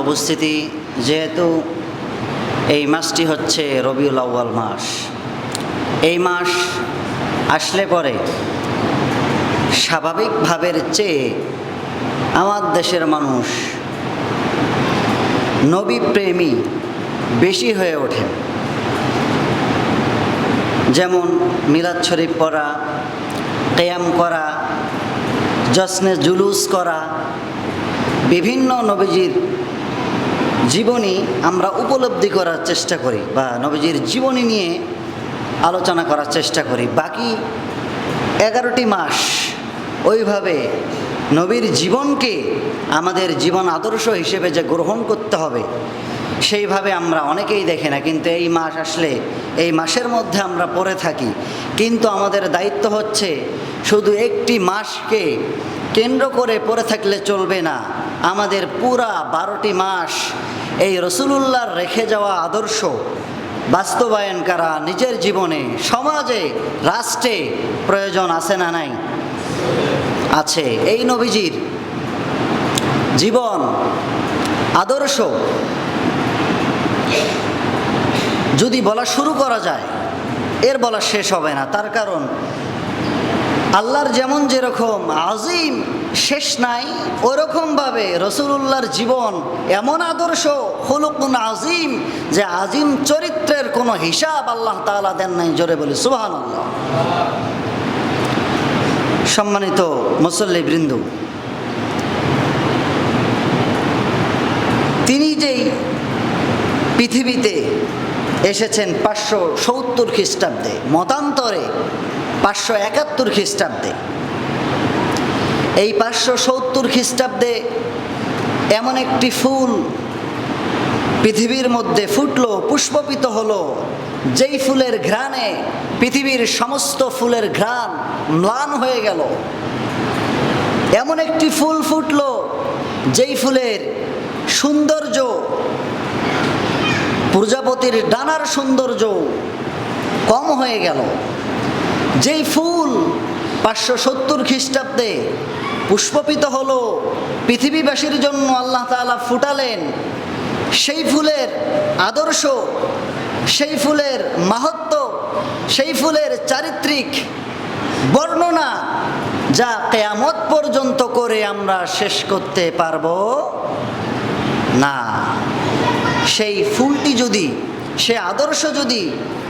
উপস্থিতি, যেহেতু এই মাসটি হচ্ছে রবিউল আউয়াল মাস, এই মাস আসলে পরে স্বাভাবিকভাবের চেয়ে আমার দেশের মানুষ নবী প্রেমী বেশি হয়ে ওঠে। যেমন মিলাদ শরীফ পড়া, কিয়াম করা, জশ্নে জুলুস করা, বিভিন্ন নবীজির জীবনী আমরা উপলব্ধি করার চেষ্টা করি বা নবীজির জীবনী নিয়ে আলোচনা করার চেষ্টা করি। বাকি 11টি মাস ওইভাবে নবীর জীবনকে আমাদের জীবন আদর্শ হিসেবে যে গ্রহণ করতে হবে সেইভাবে আমরা অনেকেই দেখি না, কিন্তু এই মাস আসলে এই মাসের মধ্যে আমরা পড়ে থাকি। কিন্তু আমাদের দায়িত্ব হচ্ছে শুধু একটি মাসকে কেন্দ্র করে পড়ে থাকলে চলবে না, আমাদের পুরা 12টি মাস এই রসুলুল্লাহর রেখে যাওয়া আদর্শ বাস্তবায়ন করা নিজের জীবনে, সমাজে, রাষ্ট্রে প্রয়োজন আছে না নাই? আছে। এই নবীজির জীবন আদর্শ যদি বলা শুরু করা যায় এর বলা শেষ হবে না। তার কারণ আল্লাহর যেমন যেরকম আজিম শেষ নাই, ওরকমভাবে রসুলুল্লাহর জীবন এমন আদর্শ খুলুকুন আজিম, যে আজিম চরিত্রের কোনো হিসাব আল্লাহ তাআলা দেন নাই। জোরে বলি সুবহানাল্লাহ। সম্মানিত মুসল্লিবৃন্দ, তিনি যেই পৃথিবীতে এসেছেন 570 খ্রিস্টাব্দে, মতান্তরে 571 খ্রিস্টাব্দে, এই 570 খ্রিস্টাব্দে এমন একটি ফুল পৃথিবীর মধ্যে ফুটলো, পুষ্পপিত হলো, যেই ফুলের ঘ্রাণে পৃথিবীর সমস্ত ফুলের ঘ্রাণ ম্লান হয়ে গেল। এমন একটি ফুল ফুটলো যেই ফুলের সৌন্দর্য প্রজাপতির ডানার সৌন্দর্য কম হয়ে গেল। যেই ফুল 570 খ্রিস্টাব্দে পুষ্পপিত হলো, পৃথিবীবাসীর জন্য আল্লাহ তাআলা ফুটালেন, সেই ফুলের আদর্শ, সেই ফুলের মাহাত্ম্য, সেই ফুলের চারিত্রিক বর্ণনা যা কিয়ামত পর্যন্ত করে আমরা শেষ করতে পারবো না। সেই ফুলটি যদি, সে আদর্শ যদি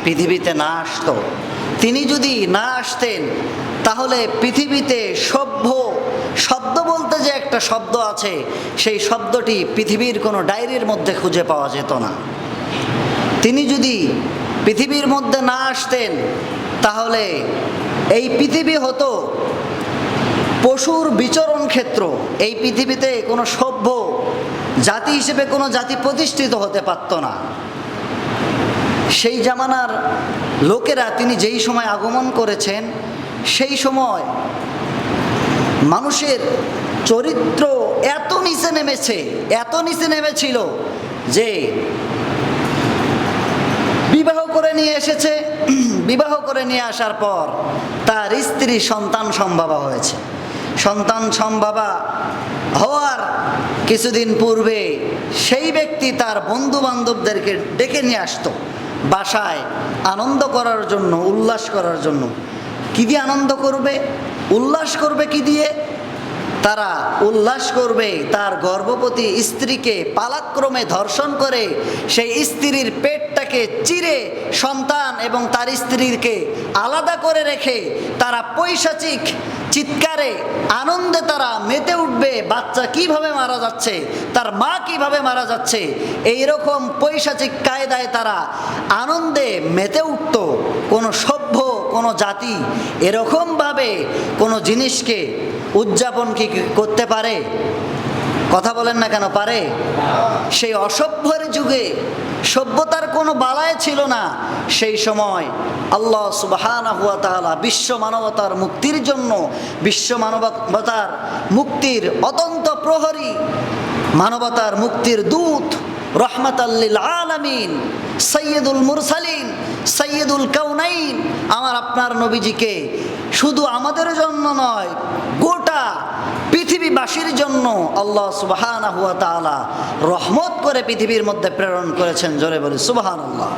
পৃথিবীতে না আসতো, তিনি যদি না আসতেন, তাহলে পৃথিবীতে সভ্য শব্দ বলতে যে একটা শব্দ আছে, সেই শব্দটি পৃথিবীর কোনো ডায়েরির মধ্যে খুঁজে পাওয়া যেত না। তিনি যদি পৃথিবীর মধ্যে না আসতেন, তাহলে এই পৃথিবী হতো পশুর বিচরণ ক্ষেত্র। এই পৃথিবীতে কোনো সভ্য জাতি হিসেবে কোনো জাতি প্রতিষ্ঠিত হতে পারত না। সেই জামানার লোকেরা তিনি যেই সময় আগমন করেছেন, সেই সময় মানুষের চরিত্র এত নিচে নেমেছে, এত নিচে নেমেছিল যে বিবাহ করে নিয়ে এসেছে, বিবাহ করে নিয়ে আসার পর তার স্ত্রী সন্তান সম্ভবা হয়েছে। সন্তান সম্ভবা হওয়ার কিছুদিন পূর্বে সেই ব্যক্তি তার বন্ধু বান্ধবদেরকে ডেকে নিয়ে আসতো বাসায় আনন্দ করার জন্য, উল্লাস করার জন্য। কি দিয়ে আনন্দ করবে, উল্লাস করবে কি দিয়ে? তারা উল্লাস করবে তার গর্ভবতী স্ত্রীকে পালাক্রমে ধর্ষণ করে সেই স্ত্রীর পেটটাকে চিরে সন্তান এবং তার স্ত্রীকে আলাদা করে রেখে তারা পৈশাচিক চিৎকারে আনন্দে তারা মেতে উঠবে। বাচ্চা কিভাবে মারা যাচ্ছে, তার মা কিভাবে মারা যাচ্ছে, এইরকম পৈশাচিক কায়দায় তারা আনন্দে মেতে উঠত। কোনো সভ্য কোনো জাতি এরকমভাবে কোনো জিনিসকে উদযাপন কি করতে পারে? কথা বলেন না কেন, পারে? সেই অসভ্যের যুগে সভ্যতার কোনো বালায় ছিল না। সেই সময় আল্লাহ সুবহানাহু ওয়া তাআলা বিশ্ব মানবতার মুক্তির জন্য, বিশ্ব মানবতার মুক্তির অতন্ত প্রহরী, মানবতার মুক্তির দূত, রহমাতাল লিল আলামিন, সাইয়্যিদুল মুরসালিন সাইয়্যিদুল কাউনাইন, আমার আপনার নবীজিকে শুধু আমাদের জন্য নয়, গোটা পৃথিবীবাসীর জন্য আল্লাহ সুবহানাহু ওয়া তাআলা রহমত করে পৃথিবীর মধ্যে প্রেরণ করেছেন। জোরে বলি সুবহানাল্লাহ।